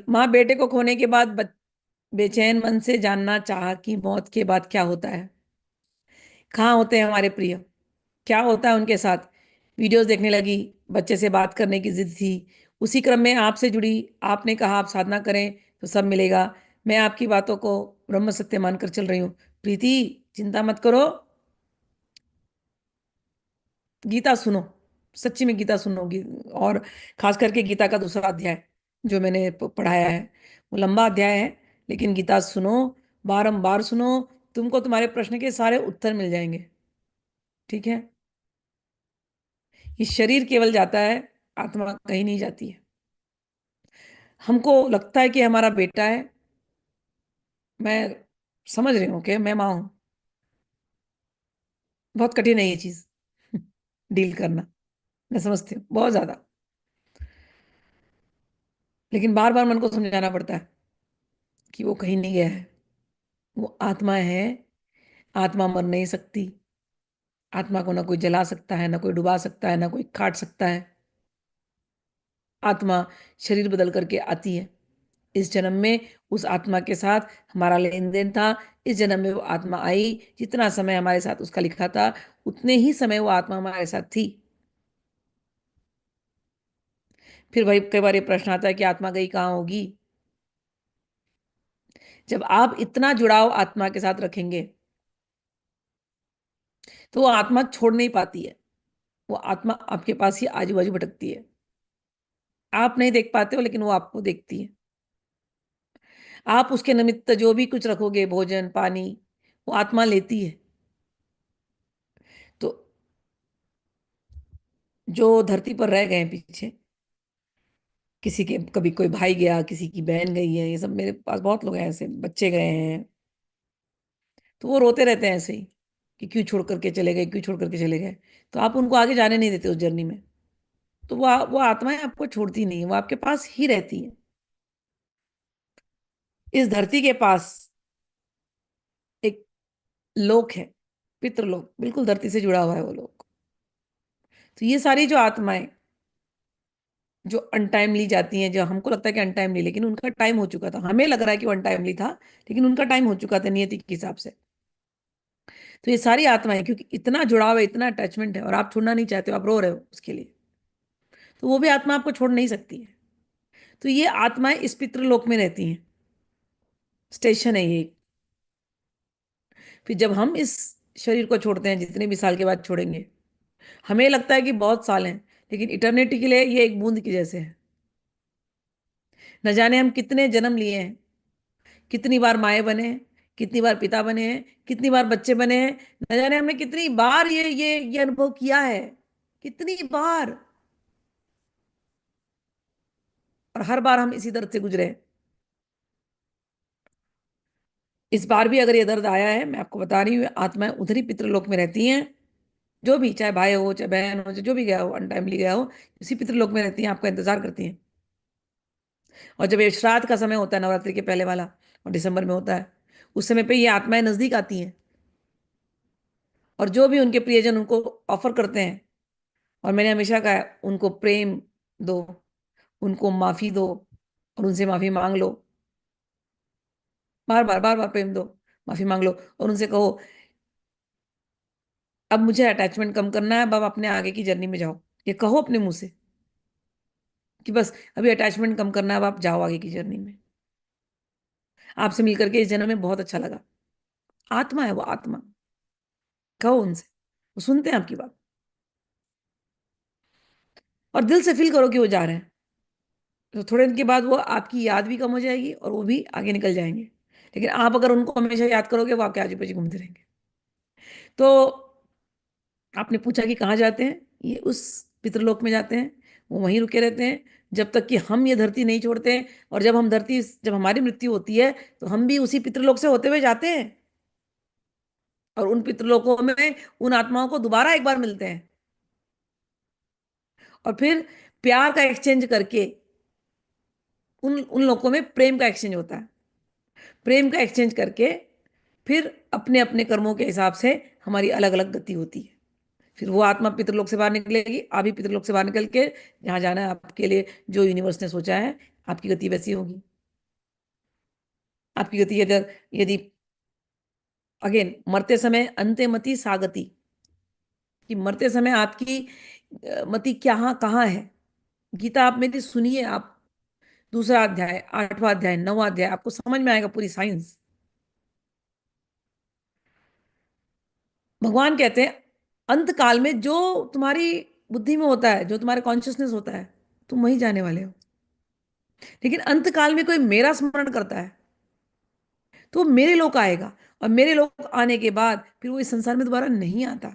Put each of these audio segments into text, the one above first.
माँ बेटे को खोने के बाद बेचैन मन से जानना चाहा कि मौत के बाद क्या होता है। कहाँ होते हैं हमारे प्रिय, क्या होता है उनके साथ। वीडियोस देखने लगी, बच्चे से बात करने की जिद थी। उसी क्रम में आपसे जुड़ी। आपने कहा आप साधना करें तो सब मिलेगा। मैं आपकी बातों को ब्रह्म सत्य मानकर चल रही हूँ। प्रीति, चिंता मत करो, गीता सुनो। सच्ची में गीता सुनोगी। और खास करके गीता का दूसरा अध्याय जो मैंने पढ़ाया है, वो लंबा अध्याय है, लेकिन गीता सुनो, बारंबार सुनो। तुमको तुम्हारे प्रश्न के सारे उत्तर मिल जाएंगे। ठीक है। ये शरीर केवल जाता है, आत्मा कहीं नहीं जाती है। हमको लगता है कि हमारा बेटा है। मैं समझ रही हूँ कि मैं माँ हूँ। बहुत कठिन है ये चीज डील करना। मैं समझती हूँ बहुत ज्यादा। लेकिन बार बार मन को समझाना पड़ता है कि वो कहीं नहीं गया है। वो आत्मा है। आत्मा मर नहीं सकती। आत्मा को ना कोई जला सकता है, ना कोई डुबा सकता है, ना कोई काट सकता है। आत्मा शरीर बदल करके आती है। इस जन्म में उस आत्मा के साथ हमारा लेन देन था। इस जन्म में वो आत्मा आई। जितना समय हमारे साथ उसका लिखा था, उतने ही समय वो आत्मा हमारे साथ थी। फिर भाई कई बार ये प्रश्न आता है कि आत्मा गई कहाँ होगी। जब आप इतना जुड़ाव आत्मा के साथ रखेंगे तो वो आत्मा छोड़ नहीं पाती है। वो आत्मा आपके पास ही आजू बाजू भटकती है। आप नहीं देख पाते हो, लेकिन वो आपको देखती है। आप उसके निमित्त जो भी कुछ रखोगे, भोजन पानी, वो आत्मा लेती है। तो जो धरती पर रह गए हैं पीछे, किसी के कभी कोई भाई गया, किसी की बहन गई है, ये सब मेरे पास बहुत लोग हैं ऐसे, बच्चे गए हैं। तो वो रोते रहते हैं ऐसे ही कि क्यों छोड़ करके चले गए, क्यों छोड़ करके चले गए। तो आप उनको आगे जाने नहीं देते उस जर्नी में। तो वो आत्माएं आपको छोड़ती नहीं है, वो आपके पास ही रहती है। इस धरती के पास एक लोक है, पितृलोक, बिल्कुल धरती से जुड़ा हुआ है वो लोक। तो ये सारी जो आत्माएं जो अनटाइमली जाती हैं, जो हमको लगता है कि अनटाइमली, लेकिन उनका टाइम हो चुका था। हमें लग रहा है कि वो अनटाइमली था, लेकिन उनका टाइम हो चुका था नियति के हिसाब से। तो ये सारी आत्माएं, क्योंकि इतना जुड़ाव है, इतना अटैचमेंट है, और आप छोड़ना नहीं चाहते हो, आप रो रहे हो उसके लिए, तो वो भी आत्मा आपको छोड़ नहीं सकती है। तो ये आत्माएं इस पितृलोक में रहती हैं। स्टेशन है ये। फिर जब हम इस शरीर को छोड़ते हैं, जितने भी साल के बाद छोड़ेंगे, हमें लगता है कि बहुत साल हैं, लेकिन इटर्निटी के लिए ये एक बूंद की जैसे है। न जाने हम कितने जन्म लिए हैं, कितनी बार माए बने हैं, कितनी बार पिता बने हैं, कितनी बार बच्चे बने हैं। न जाने हमने कितनी बार ये अनुभव किया है, कितनी बार। और हर बार हम इसी दर्द से गुजरे हैं। इस बार भी अगर ये दर्द आया है, मैं आपको बता रही हूँ, आत्माएं उधर ही पितृलोक में रहती हैं। जो भी, चाहे भाई हो, चाहे बहन हो, जो भी गया हो, अनटाइमली गया हो, इसी पितृलोक में रहती हैं, आपका इंतजार करती हैं। और जब ये श्राद्ध का समय होता है, नवरात्रि के पहले वाला, और दिसंबर में होता है, उस समय पे ये आत्माएं नजदीक आती हैं। और जो भी उनके प्रियजन उनको ऑफर करते हैं, और मैंने हमेशा कहा है, उनको प्रेम दो, उनको माफी दो, और उनसे माफी मांग लो। बार बार बार बार प्रेम दो, माफी मांग लो, और उनसे कहो अब मुझे अटैचमेंट कम करना है, अब आप अपने आगे की जर्नी में जाओ। ये कहो अपने मुंह से कि बस अभी अटैचमेंट कम करना है, अब आप जाओ आगे की जर्नी में। आपसे मिलकर के इस जन्म में बहुत अच्छा लगा। आत्मा है वो, आत्मा। कहो उनसे, वो सुनते हैं आपकी बात। और दिल से फील करो कि वो जा रहे हैं। तो थोड़े दिन के बाद वो आपकी याद भी कम हो जाएगी, और वो भी आगे निकल जाएंगे। लेकिन आप अगर उनको हमेशा याद करोगे, वो आपके आजू बाजू घूमते रहेंगे। तो आपने पूछा कि कहाँ जाते हैं, ये उस पितृलोक में जाते हैं। वो वहीं रुके रहते हैं जब तक कि हम ये धरती नहीं छोड़ते हैं। और जब हमारी मृत्यु होती है, तो हम भी उसी पितृलोक से होते हुए जाते हैं। और उन पितृलोकों में उन आत्माओं को दोबारा एक बार मिलते हैं। और फिर प्यार का एक्सचेंज करके उन उन लोगों में प्रेम का एक्सचेंज होता है। प्रेम का एक्सचेंज करके फिर अपने अपने कर्मों के हिसाब से हमारी अलग अलग गति होती है। फिर वो आत्मा पितृलोक से बाहर निकलेगी, आप भी पितृलोक से बाहर निकल के जहाँ जाना है आपके लिए, जो यूनिवर्स ने सोचा है, आपकी गति वैसी होगी। आपकी गति अगर यदि अगेन मरते समय अंते मति सागति, कि मरते समय आपकी मति क्या कहाँ है। गीता आप मेरी सुनिए, आप दूसरा अध्याय, आठवां अध्याय, नौवां अध्याय, आपको समझ में आएगा पूरी साइंस। भगवान कहते हैं अंत काल में जो तुम्हारी बुद्धि में होता है, जो तुम्हारे कॉन्शियसनेस होता है, तुम वही जाने वाले हो। लेकिन अंत काल में कोई मेरा स्मरण करता है तो वो मेरे लोक आएगा, और मेरे लोक आने के बाद फिर वो इस संसार में दोबारा नहीं आता।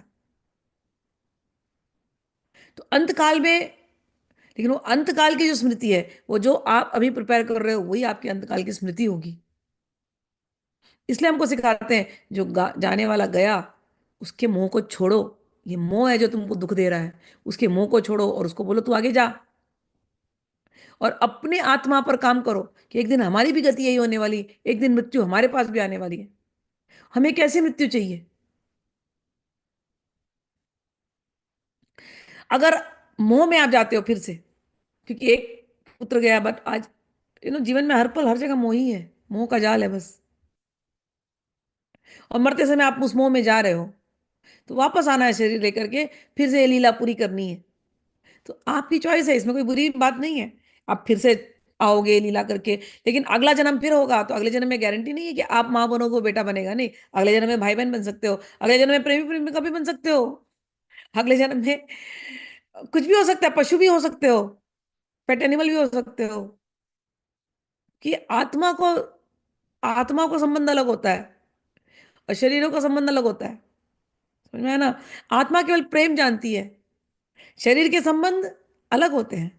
तो अंत काल में, लेकिन वो अंत काल की जो स्मृति है, वो जो आप अभी प्रिपेयर कर रहे हो वही आपकी अंत काल की स्मृति होगी। इसलिए हमको सिखाते हैं जो जाने वाला गया, उसके मोह को छोड़ो। ये मोह है जो तुमको दुख दे रहा है, उसके मोह को छोड़ो और उसको बोलो तू आगे जा, और अपने आत्मा पर काम करो कि एक दिन हमारी भी गति यही होने वाली है, एक दिन मृत्यु हमारे पास भी आने वाली है। हमें कैसी मृत्यु चाहिए? अगर मोह में आप जाते हो फिर से, क्योंकि एक पुत्र गया, बट आज जीवन में हर पल हर जगह मोह ही है, मोह का जाल है बस। और मरते समय आप उस मोह में जा रहे हो, तो वापस आना है शरीर लेकर के, फिर से ये लीला पूरी करनी है। तो आपकी चॉइस है, इसमें कोई बुरी बात नहीं है। आप फिर से आओगे लीला करके, लेकिन अगला जन्म फिर होगा, तो अगले जन्म में गारंटी नहीं है कि आप माँ बनोगे वो बेटा बनेगा, नहीं। अगले जन्म में भाई बहन बन सकते हो, अगले जन्म में प्रेमी प्रेमिका भी बन सकते हो, अगले जन्म में कुछ भी हो सकता है, पशु भी हो सकते हो, पेट एनिमल भी हो सकते हो। कि आत्मा को संबंध अलग होता है और शरीरों का संबंध अलग होता है। समझ में आया ना? आत्मा केवल प्रेम जानती है, शरीर के संबंध अलग होते हैं,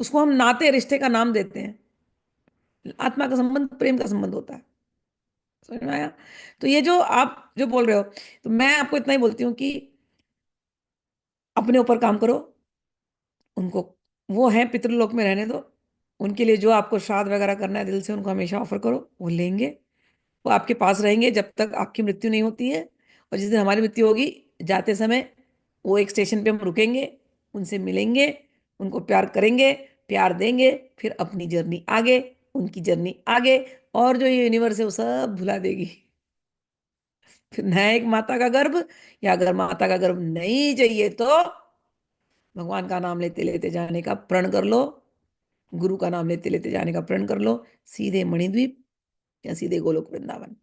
उसको हम नाते रिश्ते का नाम देते हैं। आत्मा का संबंध प्रेम का संबंध होता है। समझ में आया? तो ये जो आप जो बोल रहे हो, तो मैं आपको इतना ही बोलती हूँ कि अपने ऊपर काम करो। उनको, वो हैं पितृलोक में, रहने दो। उनके लिए जो आपको श्राद्ध वगैरह करना है, दिल से उनको हमेशा ऑफर करो, वो लेंगे। वो आपके पास रहेंगे जब तक आपकी मृत्यु नहीं होती है। और जिस दिन हमारी मृत्यु होगी, जाते समय वो एक स्टेशन पे हम रुकेंगे, उनसे मिलेंगे, उनको प्यार करेंगे, प्यार देंगे, फिर अपनी जर्नी आगे, उनकी जर्नी आगे, और जो ये यूनिवर्स है वो सब भुला देगी। फिर नया एक माता का गर्भ, या अगर माता का गर्भ नहीं चाहिए तो भगवान का नाम लेते लेते जाने का प्रण कर लो, गुरु का नाम लेते लेते जाने का प्रण कर लो, सीधे मणिद्वीप या सीधे गोलोक वृंदावन।